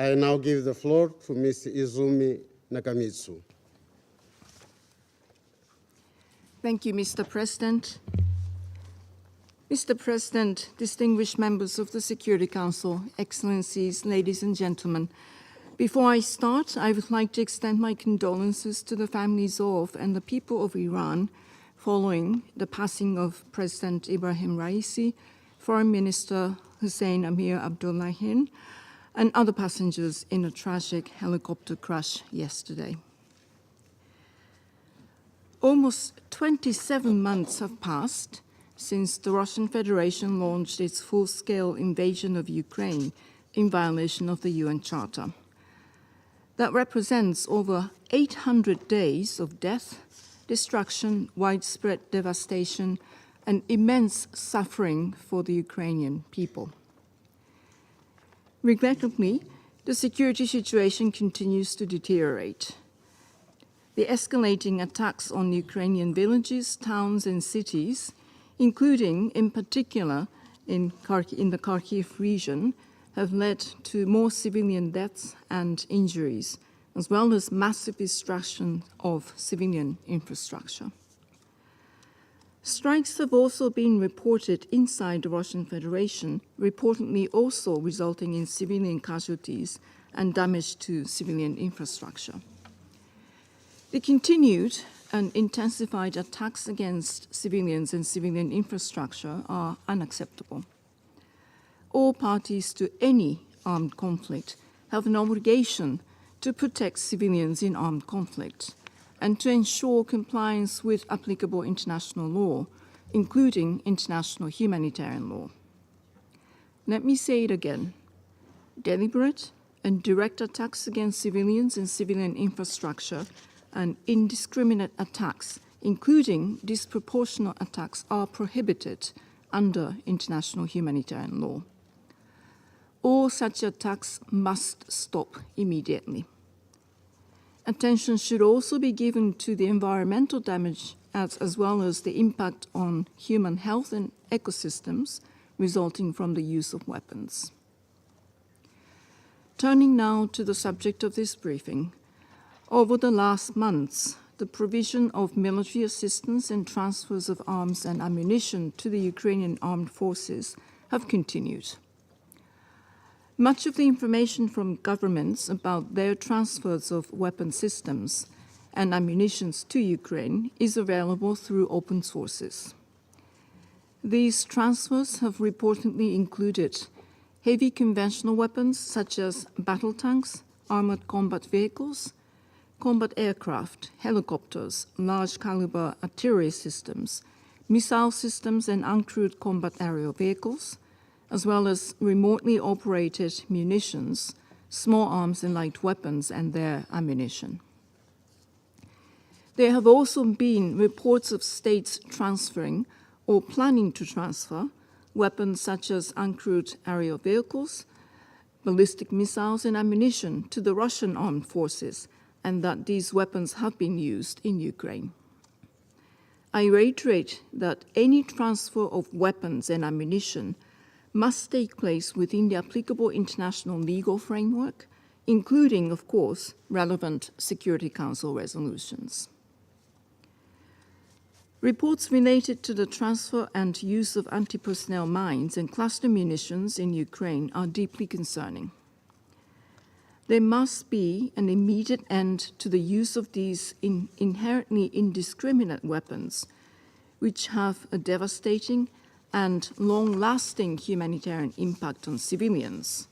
I now give the floor to Ms. Izumi Nakamitsu. Thank you, Mr. President. Mr. President, distinguished members of the Security Council, Excellencies, ladies and gentlemen, before I start, I would like to extend my condolences to the families of and the people of Iran following the passing of President Ibrahim Raisi, Foreign Minister Hussein Amir Abdullahian, and other passengers in a tragic helicopter crash yesterday. Almost 27 months have passed since the Russian Federation launched its full-scale invasion of Ukraine in violation of the UN Charter. That represents over 800 days of death, destruction, widespread devastation, and immense suffering for the Ukrainian people. Regrettably, the security situation continues to deteriorate. The escalating attacks on Ukrainian villages, towns, and cities, including, in particular, in the Kharkiv region, have led to more civilian deaths and injuries, as well as massive destruction of civilian infrastructure. Strikes have also been reported inside the Russian Federation, reportedly also resulting in civilian casualties and damage to civilian infrastructure. The continued and intensified attacks against civilians and civilian infrastructure are unacceptable. All parties to any armed conflict have an obligation to protect civilians in armed conflict and to ensure compliance with applicable international law, including international humanitarian law. Let me say it again. Deliberate and direct attacks against civilians and civilian infrastructure and indiscriminate attacks, including disproportionate attacks, are prohibited under international humanitarian law. All such attacks must stop immediately. Attention should also be given to the environmental damage as well as the impact on human health and ecosystems resulting from the use of weapons. Turning now to the subject of this briefing, over the last months, the provision of military assistance and transfers of arms and ammunition to the Ukrainian armed forces have continued. Much of the information from governments about their transfers of weapon systems and ammunition to Ukraine is available through open sources. These transfers have reportedly included heavy conventional weapons such as battle tanks, armored combat vehicles, combat aircraft, helicopters, large caliber artillery systems, missile systems and uncrewed combat aerial vehicles, as well as remotely operated munitions, small arms and light weapons and their ammunition. There have also been reports of states transferring or planning to transfer weapons such as uncrewed aerial vehicles, ballistic missiles and ammunition to the Russian armed forces, and that these weapons have been used in Ukraine. I reiterate that any transfer of weapons and ammunition must take place within the applicable international legal framework, including, of course, relevant Security Council resolutions. Reports related to the transfer and use of anti-personnel mines and cluster munitions in Ukraine are deeply concerning. There must be an immediate end to the use of these inherently indiscriminate weapons, which have a devastating and long-lasting humanitarian impact on civilians.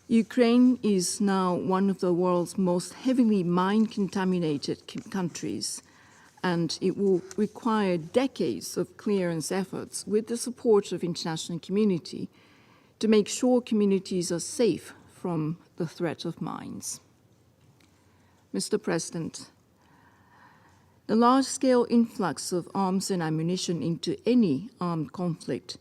Ukraine is now one of the world's most heavily mine-contaminated countries, and it will require decades of clearance efforts with the support of the international community to make sure communities are safe from the threat of mines. Mr. President, the large-scale influx of arms and ammunition into any armed conflict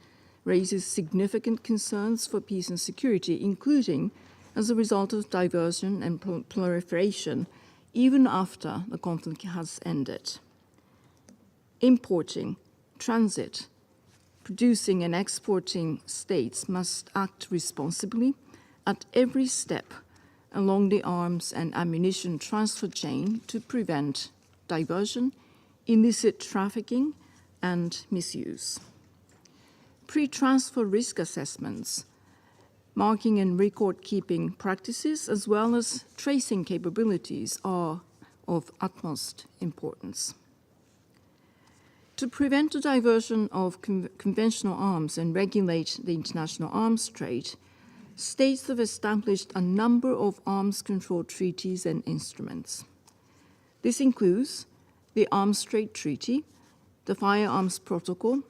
raises significant concerns for peace and security, including as a result of diversion and proliferation, even after the conflict has ended. Importing, producing and exporting states must act responsibly at every step along the arms and ammunition transfer chain to prevent diversion, illicit trafficking, and misuse. Pre-transfer risk assessments, marking and record-keeping practices, as well as tracing capabilities are of utmost importance. To prevent the diversion of conventional arms and regulate the international arms trade, states have established a number of arms control treaties and instruments. This includes the Arms Trade Treaty, the Firearms Protocol,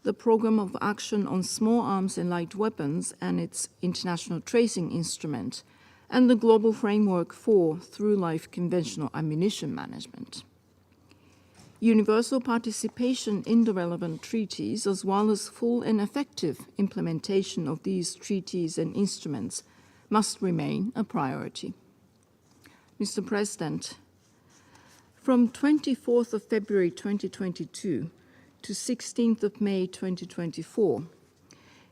the Program of Action on Small Arms and Light Weapons and its International Tracing Instrument, and the Global Framework for Through-Life Conventional Ammunition Management. Universal participation in the relevant treaties, as well as full and effective implementation of these treaties and instruments, must remain a priority. Mr. President, from 24th of February 2022 to 16th of May 2024,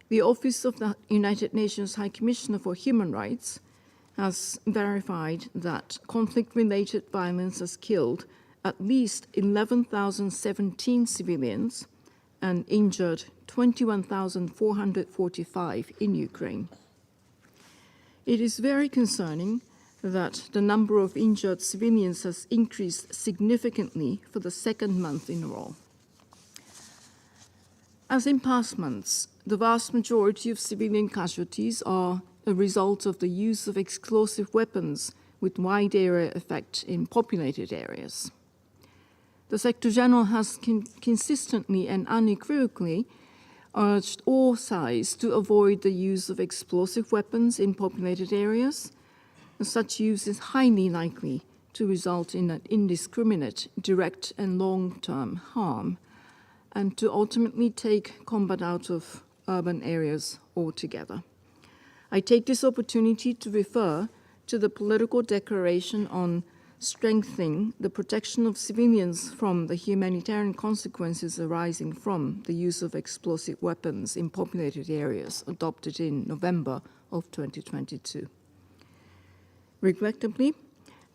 the Office of the United Nations High Commissioner for Human Rights has verified that conflict-related violence has killed at least 11,017 civilians and injured 21,445 in Ukraine. It is very concerning that the number of injured civilians has increased significantly for the second month in a row. As in past months, the vast majority of civilian casualties are a result of the use of explosive weapons with wide area effect in populated areas. The Secretary General has consistently and unequivocally urged all sides to avoid the use of explosive weapons in populated areas. Such use is highly likely to result in an indiscriminate, direct and long-term harm, and to ultimately take combat out of urban areas altogether. I take this opportunity to refer to the political declaration on strengthening the protection of civilians from the humanitarian consequences arising from the use of explosive weapons in populated areas, adopted in November of 2022. Regrettably,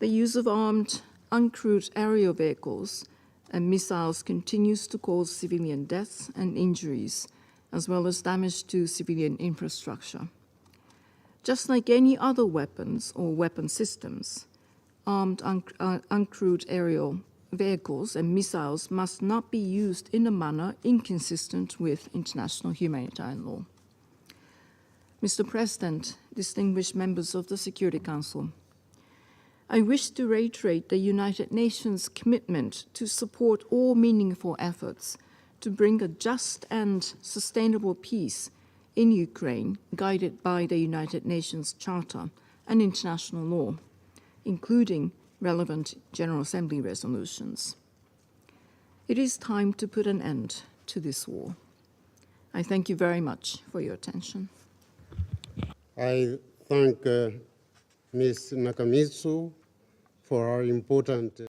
the use of armed, uncrewed aerial vehicles and missiles continues to cause civilian deaths and injuries, as well as damage to civilian infrastructure. Just like any other weapons or weapon systems, armed uncrewed aerial vehicles and missiles must not be used in a manner inconsistent with international humanitarian law. Mr. President, distinguished members of the Security Council, I wish to reiterate the United Nations' commitment to support all meaningful efforts to bring a just and sustainable peace in Ukraine, guided by the United Nations Charter and international law, including relevant General Assembly resolutions. It is time to put an end to this war. I thank you very much for your attention. I thank Ms. Nakamitsu for her important